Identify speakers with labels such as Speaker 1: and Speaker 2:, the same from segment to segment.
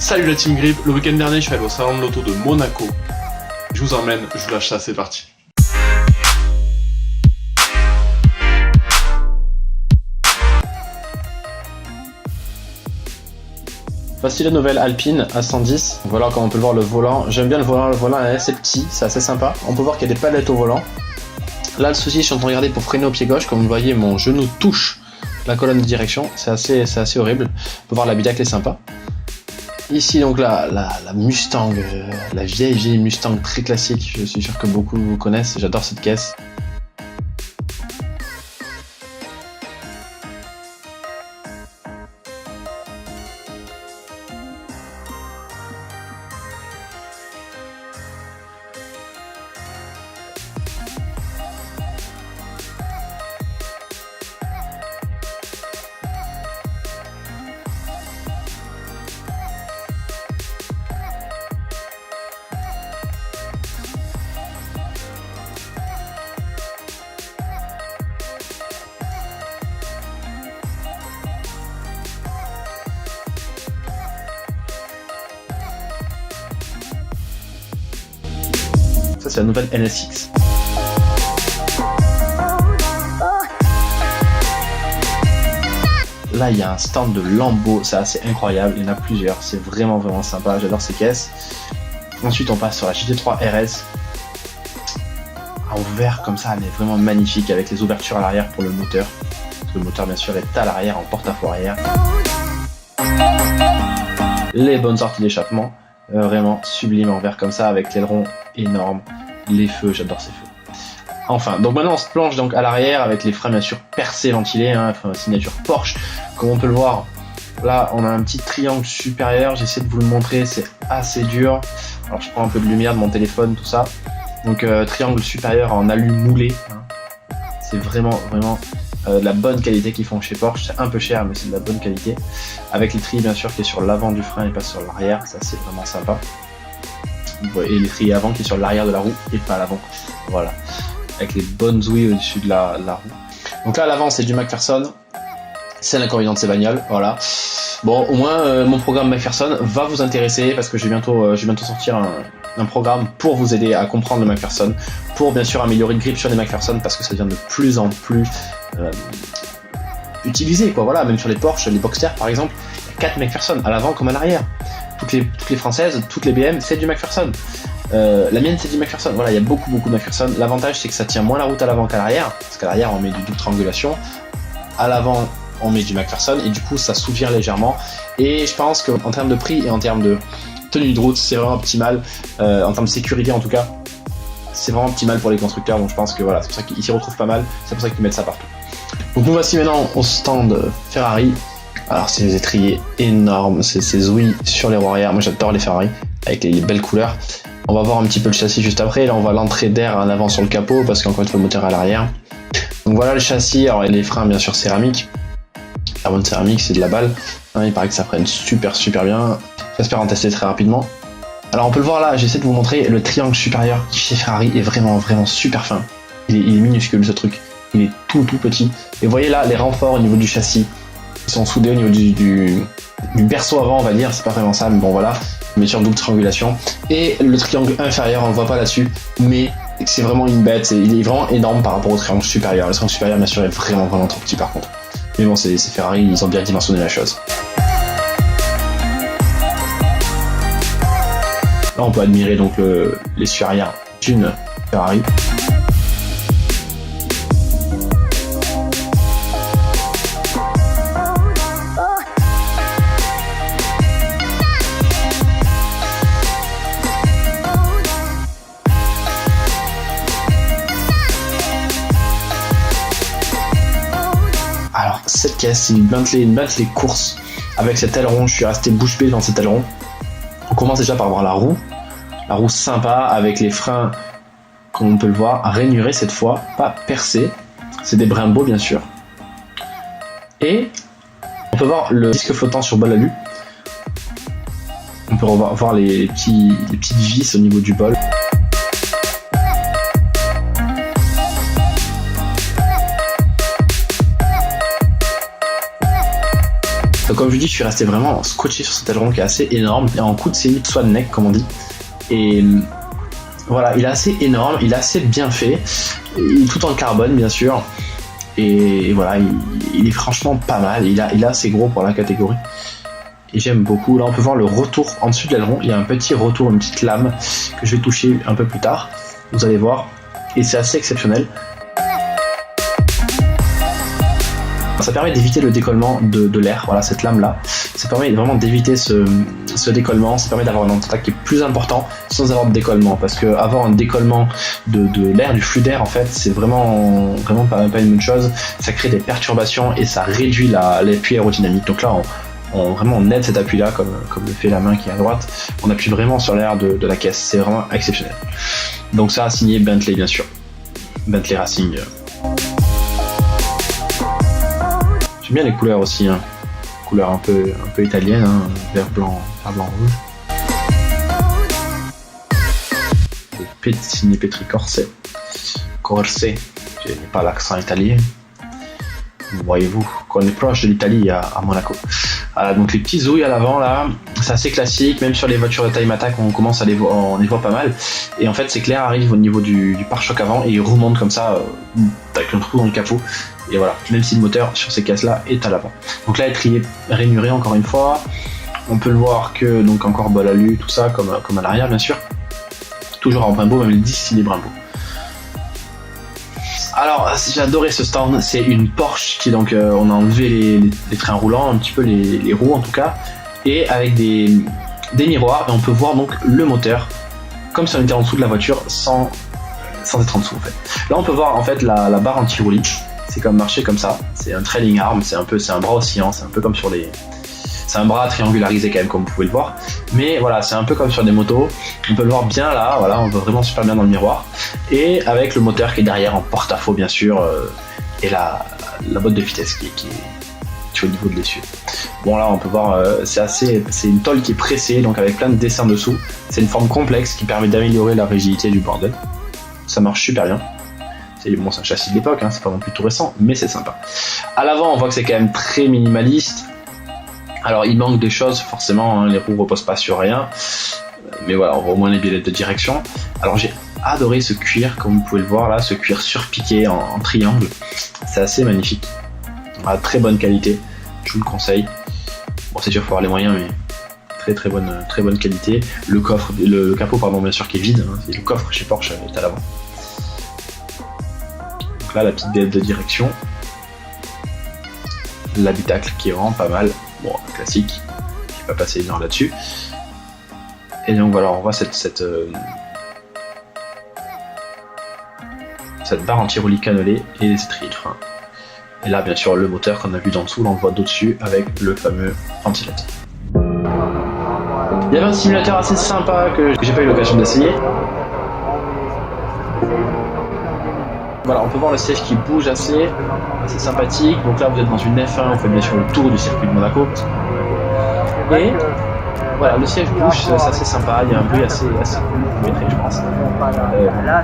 Speaker 1: Salut la Team Grip, le week-end dernier je suis allé au salon de l'auto de Monaco. Je vous emmène, je vous lâche ça, c'est parti.
Speaker 2: Voici la nouvelle Alpine A110. Voilà, comme on peut le voir, le volant. J'aime bien le volant est assez petit, c'est assez sympa. On peut voir qu'il y a des palettes au volant. Là, le souci, je suis en train de regarder pour freiner au pied gauche. Comme vous voyez, mon genou touche la colonne de direction. C'est assez horrible. On peut voir l'habitacle est sympa. Ici, donc la Mustang, la vieille Mustang très classique. Je suis sûr que beaucoup vous connaissent. J'adore cette caisse. Ça, c'est la nouvelle NSX. Là, il y a un stand de Lambo, c'est assez incroyable, il y en a plusieurs, c'est vraiment sympa, j'adore ces caisses. Ensuite, on passe sur la GT3 RS. En vert comme ça, elle est vraiment magnifique avec les ouvertures à l'arrière pour le moteur. Le moteur, bien sûr, est à l'arrière, en porte-à-faux arrière. Les bonnes sorties d'échappement, vraiment sublime en vert comme ça, avec l'aileron énorme. Les feux, j'adore ces feux. Enfin, donc maintenant on se plonge donc à l'arrière avec les freins bien sûr percés, ventilés, hein, signature Porsche. Comme on peut le voir, là on a un petit triangle supérieur, j'essaie de vous le montrer, c'est assez dur. Alors je prends un peu de lumière de mon téléphone, tout ça. Donc triangle supérieur en alu moulé. Hein. C'est vraiment de la bonne qualité qu'ils font chez Porsche. C'est un peu cher mais c'est de la bonne qualité. Avec les trilles bien sûr qui est sur l'avant du frein et pas sur l'arrière, ça c'est vraiment sympa. Et l'étrier avant qui est sur l'arrière de la roue et pas à l'avant. Voilà. Avec les bonnes ouïes au-dessus de la roue. Donc là à l'avant c'est du McPherson. C'est l'inconvénient de ces bagnoles. Voilà. Bon, au moins mon programme McPherson va vous intéresser parce que je vais bientôt sortir un programme pour vous aider à comprendre le McPherson, pour bien sûr améliorer le grip sur les McPherson parce que ça devient de plus en plus utilisé, quoi. Voilà, même sur les Porsche, les Boxster par exemple, il y a 4 McPherson à l'avant comme à l'arrière. Toutes les françaises, toutes les BM, c'est du McPherson. La mienne, c'est du McPherson. Voilà, il y a beaucoup de McPherson. L'avantage, c'est que ça tient moins la route à l'avant qu'à l'arrière, parce qu'à l'arrière, on met du double triangulation. À l'avant, on met du McPherson, et du coup, ça souvient légèrement. Et je pense qu'en termes de prix et en termes de tenue de route, c'est vraiment optimal. En termes de sécurité, en tout cas, c'est vraiment optimal pour les constructeurs. Donc, je pense que voilà, c'est pour ça qu'ils s'y retrouvent pas mal. C'est pour ça qu'ils mettent ça partout. Donc, nous voici maintenant au stand Ferrari. Alors c'est des étriers énormes, c'est ces ouïes sur les roues arrière, moi j'adore les Ferrari, avec les belles couleurs. On va voir un petit peu le châssis juste après, là on voit l'entrée d'air en avant sur le capot, parce qu'encore une fois le moteur est à l'arrière. Donc voilà le châssis, alors les freins bien sûr céramique, carbone céramique c'est de la balle, hein, il paraît que ça freine super bien, j'espère en tester très rapidement. Alors on peut le voir là, j'essaie de vous montrer le triangle supérieur chez Ferrari est vraiment super fin, il est minuscule ce truc, il est tout petit, et vous voyez là les renforts au niveau du châssis. Ils sont soudés au niveau du berceau avant, on va dire, c'est pas vraiment ça, mais bon voilà, mais sur double triangulation. Et le triangle inférieur, on le voit pas là-dessus, mais c'est vraiment une bête, il est vraiment énorme par rapport au triangle supérieur. Le triangle supérieur, bien sûr, est vraiment trop petit par contre. Mais bon, c'est Ferrari, ils ont bien dimensionné la chose. Là, on peut admirer donc l'essuie arrière d'une Ferrari. Alors cette caisse, c'est une Bentley course avec cet aileron, je suis resté bouche bée dans cet aileron. On commence déjà par voir la roue sympa avec les freins, comme on peut le voir, rainurés cette fois, pas percés, c'est des Brembo bien sûr. Et on peut voir le disque flottant sur bol alu. On peut voir les petites vis au niveau du bol. Donc comme je dis, je suis resté vraiment scotché sur cet aileron qui est assez énorme, et en coup de série swan neck comme on dit. Et voilà, il est assez énorme, il est assez bien fait, il est tout en carbone bien sûr. Et voilà, il est franchement pas mal, il est assez gros pour la catégorie. Et j'aime beaucoup. Là on peut voir le retour en dessus de l'aileron, il y a un petit retour, une petite lame que je vais toucher un peu plus tard, vous allez voir, et c'est assez exceptionnel. Ça permet d'éviter le décollement de l'air, voilà cette lame là, ça permet vraiment d'éviter ce décollement, ça permet d'avoir un contact qui est plus important sans avoir de décollement, parce que avoir un décollement de l'air, du flux d'air en fait, c'est vraiment pas une bonne chose, ça crée des perturbations et ça réduit l'appui aérodynamique. Donc là on aide cet appui là comme le fait la main qui est à droite, on appuie vraiment sur l'air de la caisse, c'est vraiment exceptionnel. Donc ça a signé Bentley bien sûr, Bentley Racing. J'aime bien les couleurs aussi, hein. Couleurs un peu italiennes, hein. Vert, blanc, rouge. Signé Petri Corse, je n'ai pas l'accent italien. Voyez-vous qu'on est proche de l'Italie à Monaco. Voilà, donc les petits zouilles à l'avant là, c'est assez classique, même sur les voitures de Time Attack on commence à on les voit pas mal. Et en fait c'est clair, arrive au niveau du pare-choc avant et il remonte comme ça avec un trou dans le capot. Et voilà, même si le moteur sur ces caisses là est à l'avant. Donc là étrier rainuré encore une fois, on peut le voir que donc encore bol alu, tout ça comme à l'arrière bien sûr. Toujours en Brembo, même les disques il est Brembo. Alors j'ai adoré ce stand, c'est une Porsche qui donc on a enlevé les trains roulants, un petit peu les roues en tout cas, et avec des miroirs, et on peut voir donc le moteur comme si on était en dessous de la voiture sans être en dessous en fait. Là on peut voir en fait la barre anti-roulis, c'est comme marché comme ça, c'est un trailing arm, c'est un bras oscillant, c'est un peu comme sur les... C'est un bras triangularisé quand même comme vous pouvez le voir, mais voilà c'est un peu comme sur des motos, on peut le voir bien là, voilà on voit vraiment super bien dans le miroir, et avec le moteur qui est derrière en porte-à-faux bien sûr, et la boîte de vitesse qui est au niveau de l'essieu. Bon là on peut voir c'est une tôle qui est pressée donc avec plein de dessins dessous, c'est une forme complexe qui permet d'améliorer la rigidité du bordel, ça marche super bien. C'est un châssis de l'époque, hein, c'est pas non plus tout récent, mais c'est sympa. À l'avant on voit que c'est quand même très minimaliste. Alors il manque des choses forcément, hein, les roues reposent pas sur rien, mais voilà on voit au moins les biellettes de direction. Alors j'ai adoré ce cuir, comme vous pouvez le voir là, ce cuir surpiqué en triangle, c'est assez magnifique, très bonne qualité, je vous le conseille. Bon c'est sûr faut avoir les moyens, mais très bonne qualité. Le capot pardon bien sûr qui est vide, hein, le coffre chez Porsche est à l'avant. Donc là la petite biellette de direction, l'habitacle qui est vraiment pas mal. Bon, classique, je vais pas passer une heure là-dessus. Et donc voilà, on voit cette barre anti-roulis cannelée et les étriers de frein. Et là, bien sûr, le moteur qu'on a vu d'en dessous, là on le voit d'au-dessus avec le fameux ventilateur. Il y avait un simulateur assez sympa que j'ai pas eu l'occasion d'essayer. Voilà, on peut voir le siège qui bouge assez sympathique. Donc là, vous êtes dans une F1, vous faites bien sûr le tour du circuit de Monaco. Et voilà, le siège bouge, c'est assez sympa. Il y a un bruit assez métré, je pense. Voilà,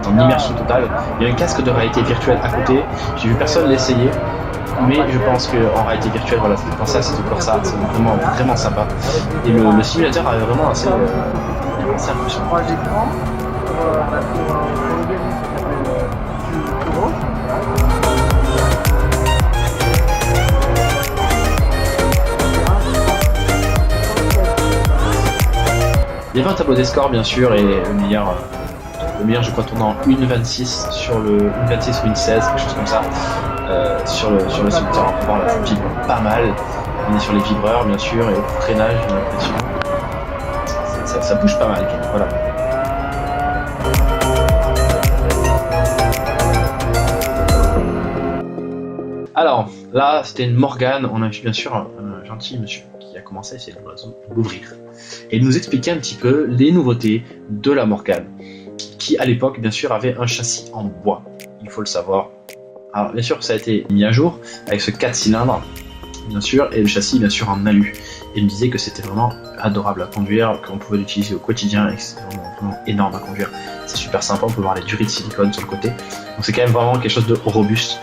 Speaker 2: c'est en immersion totale. Il y a un casque de réalité virtuelle à côté. J'ai vu personne l'essayer, mais je pense qu'en réalité virtuelle, voilà, c'est pour ça, c'est encore ça. C'est vraiment sympa. Et le simulateur avait vraiment assez impressionnant. Il y avait un tableau des scores bien sûr, et le meilleur je crois tourne en 1.26 sur le 1.26 ou 1.16, quelque chose comme ça, sur le simulateur. On peut voir la vibre pas mal, on est sur les vibreurs bien sûr, et au freinage j'ai l'impression ça bouge pas mal, voilà. Alors là c'était une Morgane, on a vu bien sûr un gentil monsieur qui a commencé à essayer de l'ouvrir et de nous expliquer un petit peu les nouveautés de la Morgane, qui à l'époque bien sûr avait un châssis en bois, il faut le savoir. Alors bien sûr ça a été mis à jour avec ce 4 cylindres bien sûr, et le châssis bien sûr en alu, et il me disait que c'était vraiment adorable à conduire, qu'on pouvait l'utiliser au quotidien et que c'était vraiment énorme à conduire. C'est super sympa, on peut voir les durées de silicone sur le côté, donc c'est quand même vraiment quelque chose de robuste.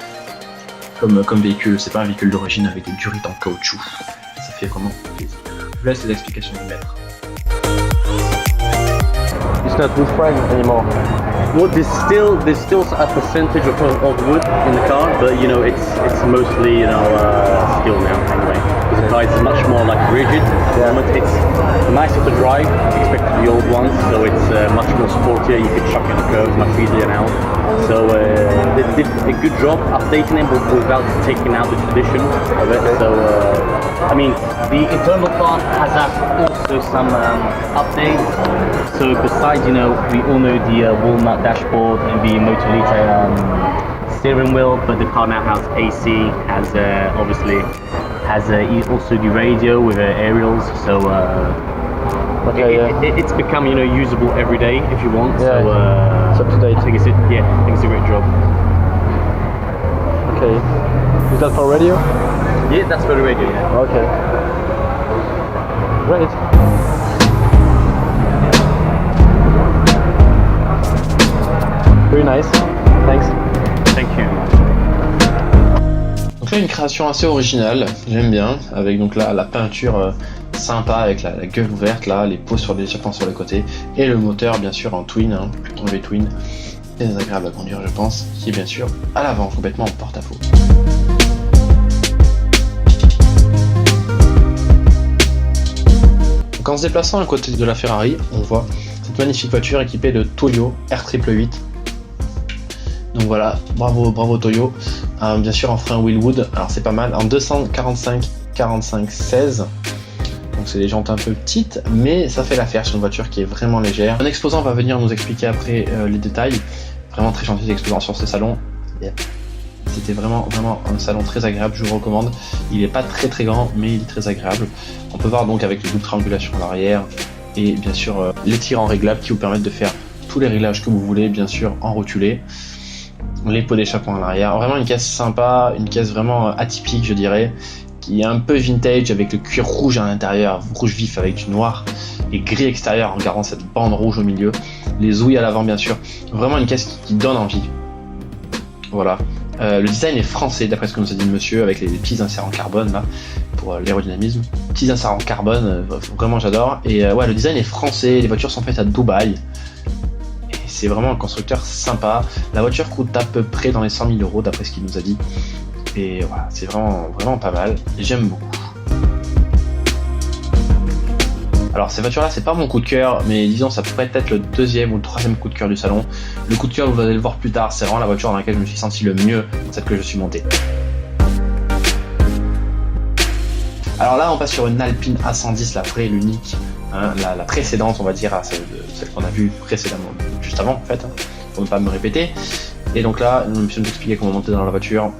Speaker 2: comme véhicule. C'est pas un véhicule d'origine avec des durites en caoutchouc. Ça fait vraiment plaisir. Je vous laisse les explications du maître.
Speaker 3: It's not wood frame anymore. Well, there's still a percentage of wood in the car, but you know it's mostly steel now anyway. Because the car is much more like rigid. At the moment, it's nicer to drive, expect the old ones, so it's much more sportier. You can chuck in the curves much easier now. So they did a good job updating it without taking out the tradition of it. So I mean, the internal part has also some updates. So besides, you know, we all know the walnut dashboard and the Motolite steering wheel, but the car now has AC, has obviously has also the radio with aerials. So it's become, you know, usable every day if you want.
Speaker 4: Yeah,
Speaker 3: so
Speaker 4: it's up to date.
Speaker 3: I think it's a great job.
Speaker 4: Okay. Is that for radio?
Speaker 3: Yeah, that's for the radio. Yeah.
Speaker 4: Okay. Great. Very nice. Thanks.
Speaker 3: Thank you.
Speaker 2: Donc là, une création assez originale, j'aime bien, avec donc là la peinture sympa avec la gueule ouverte là, les pots sur les échappements sur les côtés, et le moteur bien sûr en twin, en V-twin, très agréable à conduire je pense, qui est bien sûr à l'avant, complètement en porte-à-faux. Donc en se déplaçant à côté de la Ferrari, on voit cette magnifique voiture équipée de Toyo R888. Donc voilà, bravo Toyo. Bien sûr en frein Willwood, alors c'est pas mal, en 245/45/16. Donc c'est des jantes un peu petites, mais ça fait l'affaire sur une voiture qui est vraiment légère. Un exposant va venir nous expliquer après les détails. Vraiment très gentil l'exposant sur ce salon. C'était vraiment un salon très agréable, je vous recommande. Il est pas très grand, mais il est très agréable. On peut voir donc avec les doubles triangulations à l'arrière et bien sûr les tirants réglables qui vous permettent de faire tous les réglages que vous voulez, bien sûr en rotulé. Les pots d'échappement à l'arrière, vraiment une caisse sympa, une caisse vraiment atypique je dirais, qui est un peu vintage avec le cuir rouge à l'intérieur, rouge vif avec du noir et gris extérieur en gardant cette bande rouge au milieu, les ouïes à l'avant bien sûr, vraiment une caisse qui donne envie. Voilà, le design est français d'après ce que nous a dit le monsieur, avec les petits inserts en carbone là pour l'aérodynamisme, petits inserts en carbone, vraiment j'adore, et ouais le design est français, les voitures sont faites à Dubaï. C'est vraiment un constructeur sympa. La voiture coûte à peu près dans les 100 000 € d'après ce qu'il nous a dit. Et voilà, c'est vraiment pas mal. Et j'aime beaucoup. Alors cette voiture là c'est pas mon coup de cœur, mais disons ça pourrait être le deuxième ou le troisième coup de cœur du salon. Le coup de cœur vous allez le voir plus tard, c'est vraiment la voiture dans laquelle je me suis senti le mieux, celle que je suis monté. Alors là on passe sur une Alpine A110, la vraie, l'unique, hein, la précédente on va dire à celle qu'on a vue précédemment, juste avant en fait, hein, pour ne pas me répéter. Et donc là je me suis expliqué comment monter dans la voiture.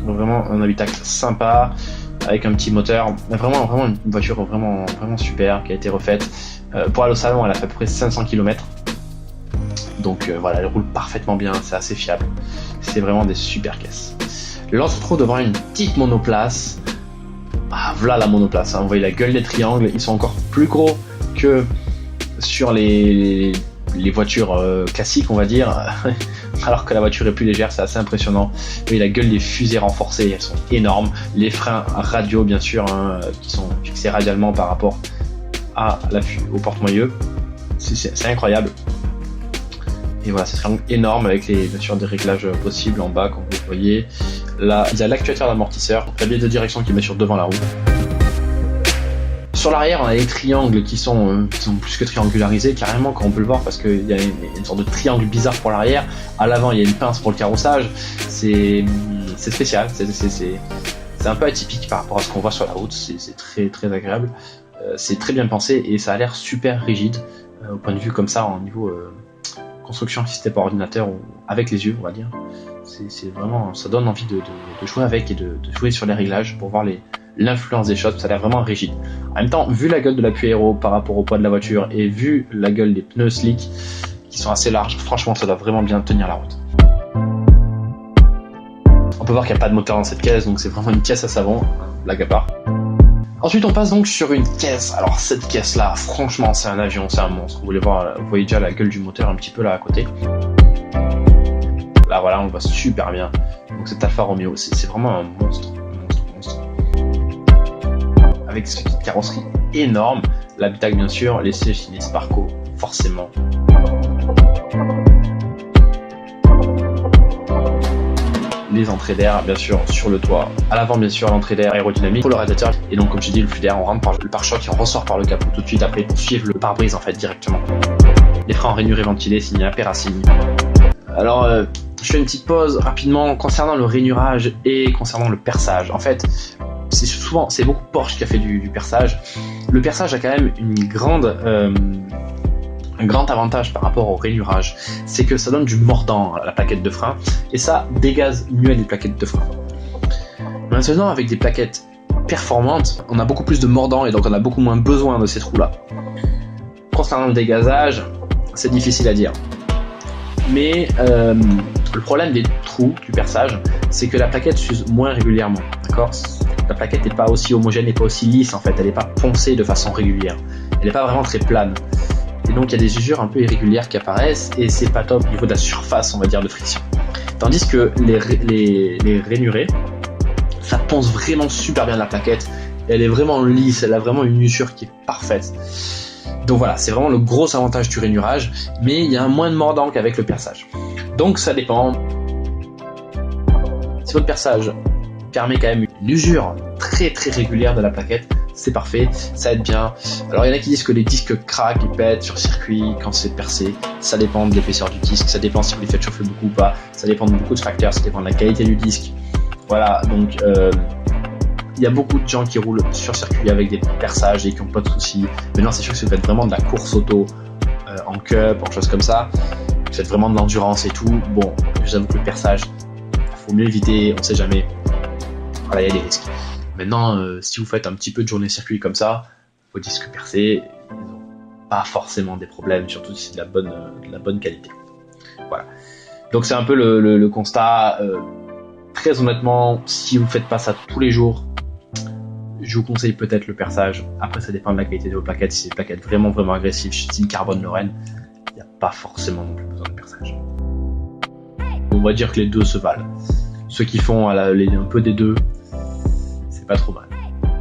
Speaker 2: Donc vraiment un habitacle sympa, avec un petit moteur, vraiment une voiture vraiment super qui a été refaite. Pour aller au salon elle a fait à peu près 500 km. Donc voilà, elle roule parfaitement bien, c'est assez fiable. C'est vraiment des super caisses. Là on se retrouve devant une petite monoplace. Ah, voilà la monoplace, hein. Vous voyez la gueule des triangles, ils sont encore plus gros que sur les voitures classiques on va dire, alors que la voiture est plus légère, c'est assez impressionnant. Vous voyez la gueule des fusées renforcées, elles sont énormes, les freins radio bien sûr, hein, qui sont fixés radialement par rapport au porte-moyeu, c'est incroyable. Et voilà, c'est triangle énorme avec bien sûr des réglages possibles en bas comme vous voyez. Là, il y a l'actuateur d'amortisseur, la bielle de direction qui met sur devant la roue. Sur l'arrière, on a les triangles qui sont plus que triangularisés, carrément, quand on peut le voir, parce qu'il y a une sorte de triangle bizarre pour l'arrière. À l'avant, il y a une pince pour le carrossage. C'est spécial, c'est un peu atypique par rapport à ce qu'on voit sur la route. C'est très agréable. C'est très bien pensé et ça a l'air super rigide au point de vue comme ça, en niveau construction assistée par ordinateur ou avec les yeux, on va dire. C'est vraiment, ça donne envie de jouer avec et de jouer sur les réglages pour voir l'influence des choses, ça a l'air vraiment rigide. En même temps, vu la gueule de l'appui aéro par rapport au poids de la voiture et vu la gueule des pneus slick qui sont assez larges, franchement ça doit vraiment bien tenir la route. On peut voir qu'il n'y a pas de moteur dans cette caisse, donc c'est vraiment une caisse à savon, blague à part. Ensuite on passe donc sur une caisse. Alors cette caisse là, franchement c'est un avion, c'est un monstre. Vous voyez déjà la gueule du moteur un petit peu là à côté. Là voilà, on le voit super bien. Donc Donc cet Alfa Romeo, c'est vraiment un monstre. Avec ce kit carrosserie énorme, l'habitacle bien sûr, les sièges signés Sparco, forcément. Les entrées d'air bien sûr sur le toit, à l'avant bien sûr l'entrée d'air aérodynamique pour le radiateur, et donc comme je dis le flux d'air on rentre par le pare-choc et on ressort par le capot tout de suite après pour suivre le pare-brise en fait directement. Les freins en rainuré ventilé signés Aperacigny. Alors je fais une petite pause rapidement concernant le rainurage et concernant le perçage. En fait c'est beaucoup Porsche qui a fait du perçage. Le perçage a quand même un grand avantage par rapport au rainurage, c'est que ça donne du mordant à la plaquette de frein et ça dégaze mieux les plaquettes de frein. Maintenant avec des plaquettes performantes, on a beaucoup plus de mordant et donc on a beaucoup moins besoin de ces trous là. Concernant le dégazage, c'est difficile à dire. Mais le problème des trous du perçage, c'est que la plaquette s'use moins régulièrement, d'accord ? La plaquette n'est pas aussi homogène, n'est pas aussi lisse en fait, elle n'est pas poncée de façon régulière, elle n'est pas vraiment très plane. Et donc il y a des usures un peu irrégulières qui apparaissent et c'est pas top au niveau de la surface, on va dire, de friction. Tandis que les rainurés, ça ponce vraiment super bien la plaquette, elle est vraiment lisse, elle a vraiment une usure qui est parfaite. Donc voilà, c'est vraiment le gros avantage du rainurage, mais il y a un moins de mordant qu'avec le perçage. Donc ça dépend. Si votre perçage permet quand même une usure très très régulière de la plaquette, c'est parfait, ça aide bien. Alors il y en a qui disent que les disques craquent et pètent sur circuit quand c'est percé, ça dépend de l'épaisseur du disque, ça dépend si vous les faites chauffer beaucoup ou pas, ça dépend de beaucoup de facteurs, ça dépend de la qualité du disque. Voilà, donc il y a beaucoup de gens qui roulent sur circuit avec des perçages et qui n'ont pas de soucis. Maintenant c'est sûr que si vous faites vraiment de la course auto en cup, en choses comme ça, vous faites vraiment de l'endurance et tout, bon, j'avoue que le perçage, il faut mieux éviter, on sait jamais. Voilà, il y a des risques. Maintenant, si vous faites un petit peu de journée circuit comme ça, vos disques percés, ils n'ont pas forcément des problèmes, surtout si c'est de la bonne qualité. Voilà. Donc c'est un peu le constat. Très honnêtement, si vous ne faites pas ça tous les jours, je vous conseille peut-être le perçage. Après, ça dépend de la qualité de vos plaquettes. Si c'est des plaquettes vraiment agressives, style carbone Lorraine, il n'y a pas forcément non plus besoin de perçage. On va dire que les deux se valent. Ceux qui font un peu des deux, c'est pas trop mal.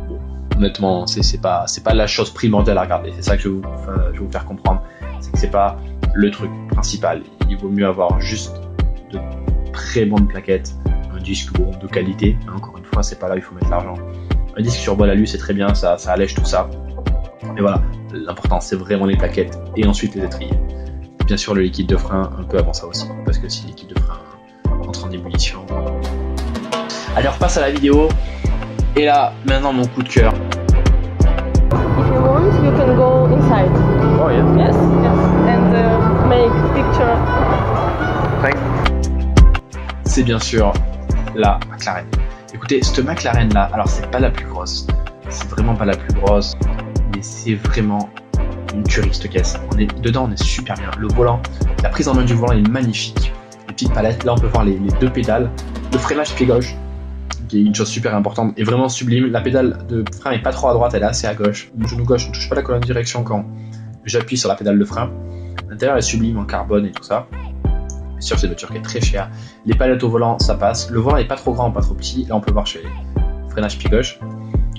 Speaker 2: Bon, honnêtement, c'est pas la chose primordiale à regarder. C'est ça que je vais vous faire comprendre. C'est que c'est pas le truc principal. Il vaut mieux avoir juste de très bonnes plaquettes, un disque bon de qualité. Encore une fois, c'est pas là où il faut mettre l'argent. Un disque sur bois alu, c'est très bien, ça allège tout ça. Et voilà, l'important c'est vraiment les plaquettes et ensuite les étriers. Bien sûr, le liquide de frein un peu avant ça aussi, parce que si le liquide de frein entre en ébullition. Allez, on repasse à la vidéo. Et là, maintenant mon coup de cœur.
Speaker 5: If you want, you can go inside.
Speaker 3: Oh yes.
Speaker 5: Yes, and make picture.
Speaker 3: Thanks.
Speaker 2: C'est bien sûr la McLaren. Écoutez, cette McLaren là, alors c'est pas la plus grosse, c'est vraiment pas la plus grosse, mais c'est vraiment une tuerie cette caisse. Dedans on est super bien. Le volant, la prise en main du volant est magnifique. Les petites palettes, là on peut voir les deux pédales. Le freinage pied gauche, qui est une chose super importante, est vraiment sublime. La pédale de frein est pas trop à droite, elle est assez à gauche. Mon genou gauche ne touche pas la colonne de direction quand j'appuie sur la pédale de frein. L'intérieur est sublime en carbone et tout ça. Bien sûr, c'est une voiture qui est très chère. Les palettes au volant, ça passe. Le volant est pas trop grand, pas trop petit. Là, on peut voir chez freinage pied gauche.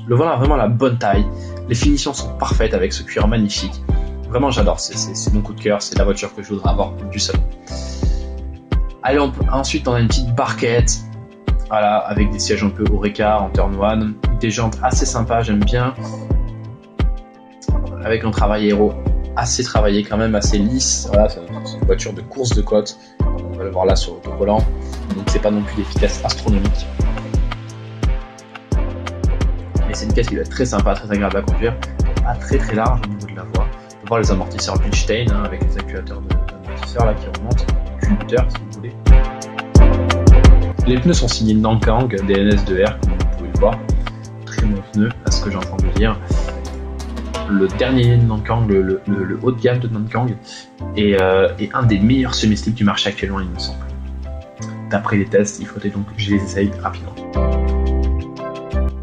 Speaker 2: Le volant a vraiment la bonne taille. Les finitions sont parfaites avec ce cuir magnifique. Vraiment, j'adore. C'est mon coup de cœur. C'est la voiture que je voudrais avoir du salon. Allez, ensuite, on a une petite barquette. Voilà, avec des sièges un peu Oreca en turn one. Des jantes assez sympas, j'aime bien. Avec un travail aéro assez travaillé, quand même assez lisse. Voilà, c'est une voiture de course de côte. On va le voir là sur l'autocollant. Donc c'est pas non plus des vitesses astronomiques. Mais c'est une caisse qui va être très sympa, très agréable à conduire. Pas très très large au niveau de la voie. On peut voir les amortisseurs Bilstein avec les actuateurs d'amortisseurs là qui remontent. Culbuteur si vous voulez. Les pneus sont signés Nankang, des NS2R comme vous pouvez le voir. Très bons pneus à ce que j'ai entendu dire. Le dernier Nankang, le haut de gamme de Nankang, est un des meilleurs semi-slick du marché actuellement, il me semble. D'après les tests, il faudrait donc que je les essaye rapidement.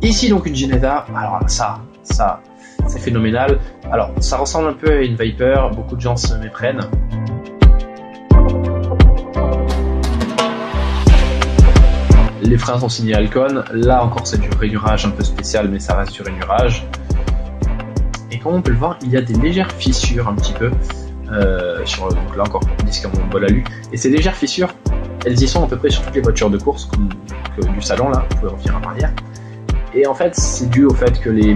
Speaker 2: Ici donc une Ginetta, alors ça c'est phénoménal. Alors ça ressemble un peu à une Viper, beaucoup de gens se méprennent. Les freins sont signés Alcon. Là encore, c'est du rainurage un peu spécial, mais ça reste du rainurage. Et comme on peut le voir, il y a des légères fissures un petit peu. Donc là encore, disque en bol alu. Et ces légères fissures, elles y sont à peu près sur toutes les voitures de course comme du salon, là, vous pouvez revenir en arrière. Et en fait, c'est dû au fait que les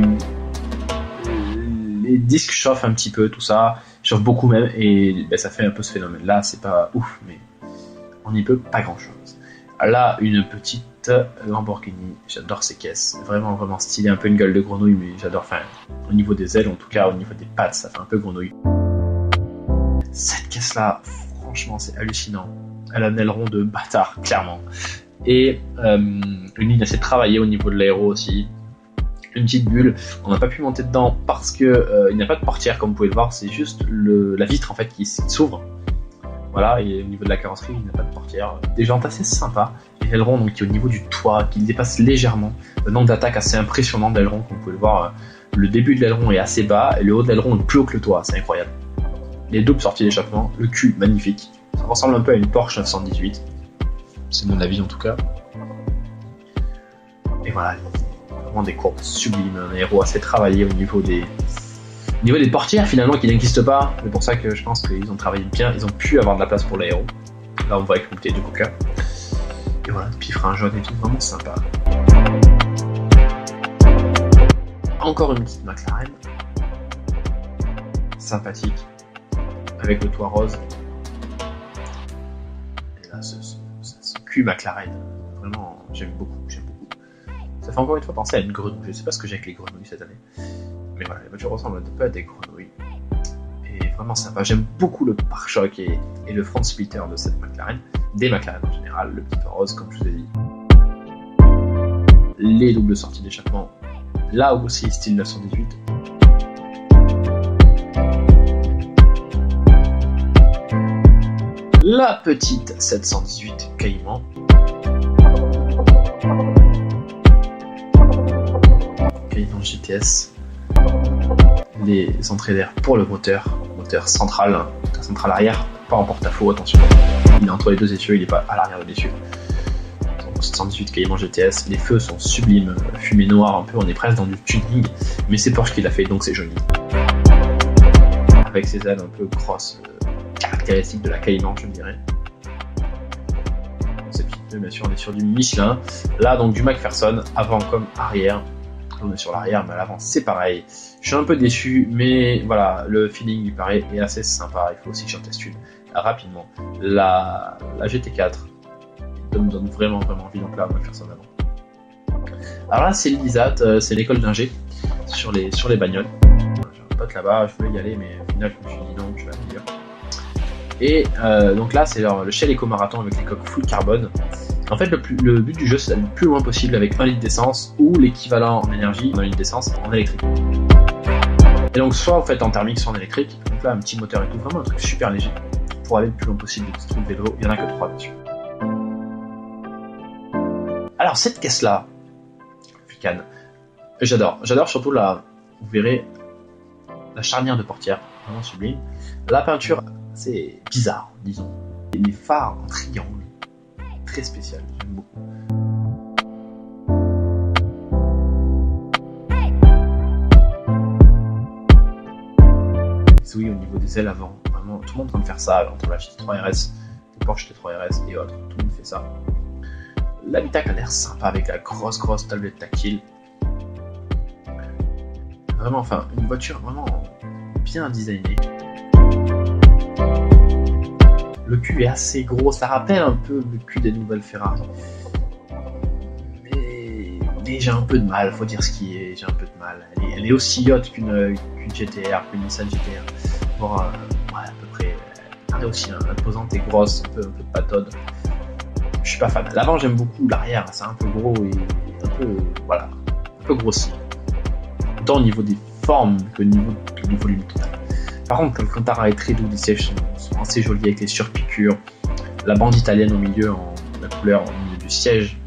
Speaker 2: disques chauffent un petit peu, tout ça, chauffent beaucoup même, et ben, ça fait un peu ce phénomène. Là, c'est pas ouf, mais on n'y peut pas grand chose. Là, une petite Lamborghini, j'adore ces caisses, vraiment vraiment stylé, un peu une gueule de grenouille, mais j'adore, enfin, au niveau des ailes, en tout cas, au niveau des pattes, ça fait un peu grenouille. Cette caisse-là, franchement, c'est hallucinant. Elle a un aileron de bâtard, clairement. Et une ligne assez travaillée au niveau de l'aéro aussi. Une petite bulle. On n'a pas pu monter dedans parce que il n'y a pas de portière, comme vous pouvez le voir. C'est juste la vitre en fait qui s'ouvre. Voilà. Et au niveau de la carrosserie, il n'y a pas de portière. Des jantes assez sympas. Et l'aileron donc qui est au niveau du toit, qui dépasse légèrement. Le nombre d'attaques assez impressionnant d'aileron, comme vous pouvez le voir. Le début de l'aileron est assez bas et le haut de l'aileron est plus haut que le toit. C'est incroyable. Les doubles sorties d'échappement, le cul magnifique. Ça ressemble un peu à une Porsche 918. C'est mon avis en tout cas. Et voilà, vraiment des courbes sublimes, un aéro assez travaillé au niveau des portières finalement qui n'existent pas. C'est pour ça que je pense qu'ils ont travaillé bien, ils ont pu avoir de la place pour l'aéro. Là on voit avec une bouteille de coca. Et voilà, petit frein jaune et tout, vraiment sympa. Encore une petite McLaren. Sympathique. Avec le toit rose. Et là, ce cul McLaren, vraiment, j'aime beaucoup. Ça fait encore une fois penser à une grenouille. Je sais pas ce que j'ai avec les grenouilles cette année. Mais voilà, les voitures ressemblent un peu à des grenouilles. Et vraiment sympa. J'aime beaucoup le pare-choc et le front splitter de cette McLaren. Des McLaren en général, le petit rose, comme je vous ai dit. Les doubles sorties d'échappement. Là aussi, style 918. La petite 718 Cayman. Cayman GTS. Les entrées d'air pour le moteur central arrière, pas en porte-à-faux, attention. Il est entre les deux essieux, il n'est pas à l'arrière de l'essieu. Donc 718 Cayman GTS, les feux sont sublimes, fumée noire un peu, on est presque dans du tuning, mais c'est Porsche qui l'a fait, donc c'est joli. Avec ses ailes un peu cross, caractéristique de la Cayman, je dirais. Ces petites pneus, bien sûr, on est sur du Michelin. Là, donc du McPherson, avant comme arrière. On est sur l'arrière, mais à l'avant, c'est pareil. Je suis un peu déçu, mais voilà, le feeling du pareil est assez sympa. Il faut aussi que j'en teste une rapidement. La GT4 me donne vraiment envie, donc là, McPherson avant. Alors là, c'est l'ISAT, c'est l'école d'ingé sur les bagnoles. J'ai un pote là-bas, je voulais y aller, mais au final, je me suis dit non, je vais aller dire. Et donc là, c'est le Shell Eco Marathon avec les coques full carbone. En fait, le but du jeu, c'est d'aller le plus loin possible avec 1 litre d'essence ou l'équivalent en énergie d'un litre d'essence en électrique. Et donc, soit vous faites en thermique, soit en électrique. Donc là, un petit moteur et tout, vraiment un truc super léger pour aller le plus loin possible de ce truc vélo. Il n'y en a que 3 dessus. Alors, cette caisse-là, African, j'adore. J'adore surtout vous verrez, la charnière de portière, vraiment sublime. La peinture, c'est bizarre, disons. Et les phares en triangle, très spécial, j'aime beaucoup. Oui, au niveau des ailes avant, vraiment, tout le monde peut faire ça, entre la GT3 RS, les Porsche GT3 RS et autres, tout le monde fait ça. L'habitacle a l'air sympa avec la grosse tablette tactile. Vraiment, enfin, une voiture vraiment bien designée. Le cul est assez gros, ça rappelle un peu le cul des nouvelles Ferrari. Mais j'ai un peu de mal, faut dire ce qui est, j'ai un peu de mal. Elle est aussi haute qu'une GTR, qu'une Nissan GTR. Bon, ouais, à peu près. Elle est aussi imposante et grosse, un peu de patode. Je suis pas fan. L'avant j'aime beaucoup, l'arrière c'est un peu gros et un peu grossi. Autant au niveau des formes que au niveau du volume total. Par contre, le Cantara est très doux, les sièges sont assez jolis avec les surpiqûres. La bande italienne au milieu, la couleur au milieu du siège.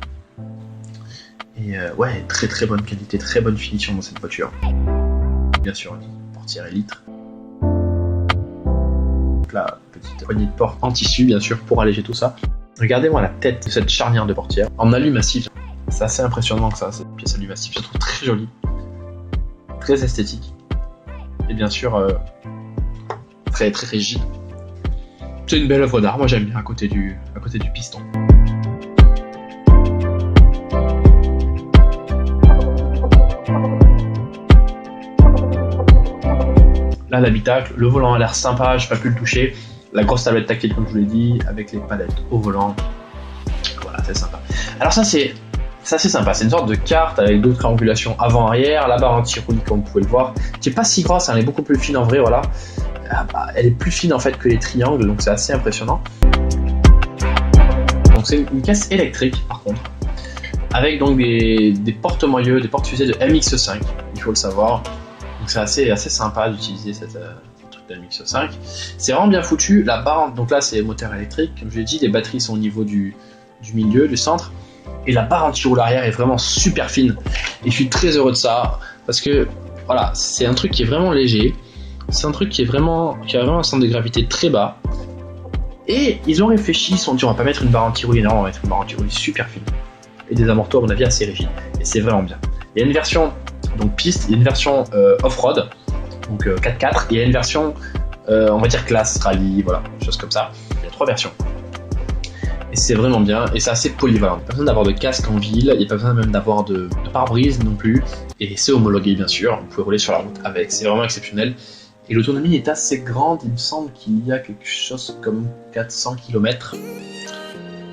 Speaker 2: Et ouais, très bonne qualité, très bonne finition dans cette voiture. Bien sûr, une portière élytre. Donc là, petite poignée de porte en tissu, bien sûr, pour alléger tout ça. Regardez-moi la tête de cette charnière de portière en alu massif. C'est assez impressionnant que ça, cette pièce alu massif. Je la trouve très jolie, très esthétique et bien sûr très très rigide. C'est une belle œuvre d'art. Moi j'aime bien à côté du piston. Là, l'habitacle, le volant a l'air sympa, j'ai pas pu le toucher. La grosse tablette tactile, comme je vous l'ai dit, avec les palettes au volant. Voilà, c'est sympa. Alors ça c'est sympa, c'est une sorte de carte avec d'autres triangulations avant-arrière, la barre anti-roulis comme vous pouvez le voir, qui est pas si grosse, elle est beaucoup plus fine en vrai, voilà. Elle est plus fine en fait que les triangles, donc c'est assez impressionnant. Donc c'est une caisse électrique par contre, avec donc des porte-moyeux, des porte-fusées de MX5, il faut le savoir. Donc c'est assez sympa d'utiliser cette truc de MX5. C'est vraiment bien foutu. La barre, donc là c'est moteur électrique, comme je l'ai dit, les batteries sont au niveau du milieu, du centre. Et la barre anti-roule arrière est vraiment super fine. Et je suis très heureux de ça, parce que voilà, c'est un truc qui est vraiment léger. C'est un truc qui a vraiment un centre de gravité très bas. Et ils ont réfléchi, ils se sont dit on va pas mettre une barre anti-roulis, non, on va mettre une barre anti-roulis super fine. Et des amortisseurs à mon avis assez rigides. Et c'est vraiment bien. Il y a une version donc piste, il y a une version off-road, donc 4x4, et il y a une version on va dire classe, rallye, voilà, choses comme ça. Il y a 3 versions. Et c'est vraiment bien, et c'est assez polyvalent. Il n'y a pas besoin d'avoir de casque en ville, il n'y a pas besoin même d'avoir de pare-brise non plus, et c'est homologué bien sûr, vous pouvez rouler sur la route avec, c'est vraiment exceptionnel. Et l'autonomie est assez grande, il me semble qu'il y a quelque chose comme 400 km,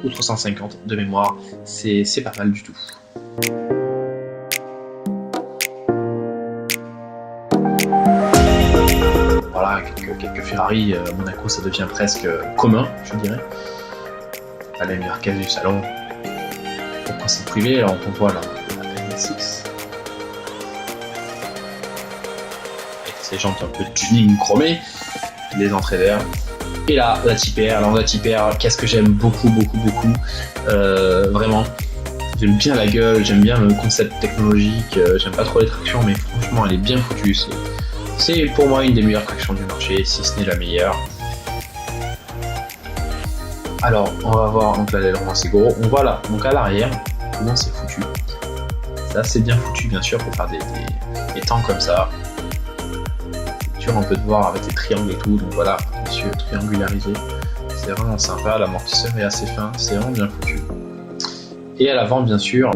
Speaker 2: ou 350 de mémoire, c'est pas mal du tout. Voilà, quelques Ferrari à Monaco, ça devient presque commun, je dirais. Pas les meilleures caisses du salon. Pour principe privé, là on voit la NSX. Avec ses jantes un peu de tuning chromé, les entrées d'air. Et là, la Tipper. Alors la Tipper, qu'est-ce que j'aime beaucoup. Vraiment. J'aime bien la gueule, j'aime bien le concept technologique, j'aime pas trop les tractions, mais franchement elle est bien foutue. C'est pour moi une des meilleures tractions du marché, si ce n'est la meilleure. Alors, on va voir, donc là l'aileron assez gros, on voit là, donc à l'arrière, comment c'est foutu. C'est assez bien foutu bien sûr pour faire des temps comme ça. C'est dur un peu de voir avec les triangles et tout, donc voilà, monsieur triangularisé. C'est vraiment sympa, l'amortisseur est assez fin, c'est vraiment bien foutu. Et à l'avant bien sûr.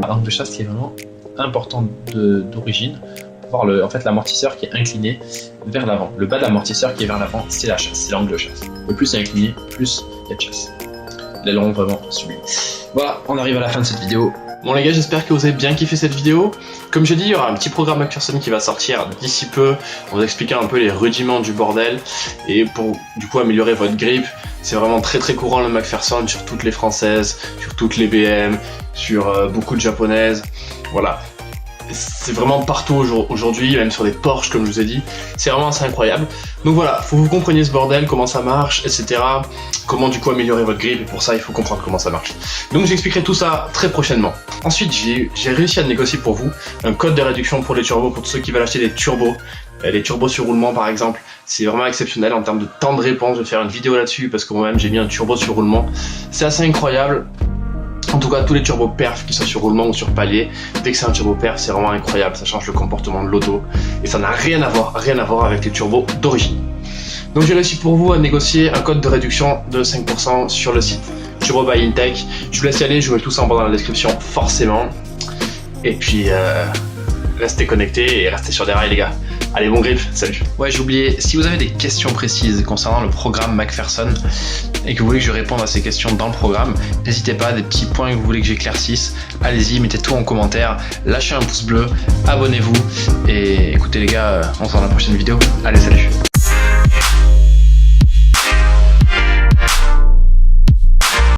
Speaker 2: L'angle de chasse qui est vraiment important d'origine. Voir en fait l'amortisseur qui est incliné vers l'avant. Le bas de l'amortisseur qui est vers l'avant, c'est la chasse, c'est l'angle de chasse. Le plus c'est incliné, plus il y a de chasse. L'aileron vraiment sublime. Voilà, on arrive à la fin de cette vidéo.
Speaker 1: Bon les gars, j'espère que vous avez bien kiffé cette vidéo. Comme je dis, il y aura un petit programme McPherson qui va sortir d'ici peu. On va expliquer un peu les rudiments du bordel. Et pour du coup améliorer votre grip, c'est vraiment très courant le McPherson sur toutes les françaises, sur toutes les BM, sur beaucoup de japonaises. Voilà. C'est vraiment partout aujourd'hui, même sur les Porsche comme je vous ai dit. C'est vraiment assez incroyable. Donc voilà, faut que vous compreniez ce bordel, comment ça marche, etc. Comment du coup améliorer votre grip, et pour ça il faut comprendre comment ça marche. Donc j'expliquerai tout ça très prochainement. Ensuite j'ai réussi à négocier pour vous un code de réduction pour les turbos, pour tous ceux qui veulent acheter des turbos. Les turbos sur roulement par exemple, c'est vraiment exceptionnel en termes de temps de réponse. Je vais faire une vidéo là-dessus parce que moi-même j'ai mis un turbo sur roulement. C'est assez incroyable. En tout cas, tous les turbos perf qui sont sur roulement ou sur palier, dès que c'est un turbo perf, c'est vraiment incroyable, ça change le comportement de l'auto et ça n'a rien à voir avec les turbos d'origine. Donc j'ai réussi pour vous à négocier un code de réduction de 5% sur le site Turbo by Intech. Je vous laisse y aller, je vous mets tout ça en bas dans la description forcément. Et puis restez connectés et restez sur des rails les gars. Allez, bon grip, salut.
Speaker 2: Ouais, j'ai oublié, si vous avez des questions précises concernant le programme McPherson et que vous voulez que je réponde à ces questions dans le programme, n'hésitez pas, des petits points que vous voulez que j'éclaircisse, allez-y, mettez tout en commentaire, lâchez un pouce bleu, abonnez-vous et écoutez les gars, on se voit dans la prochaine vidéo. Allez, salut.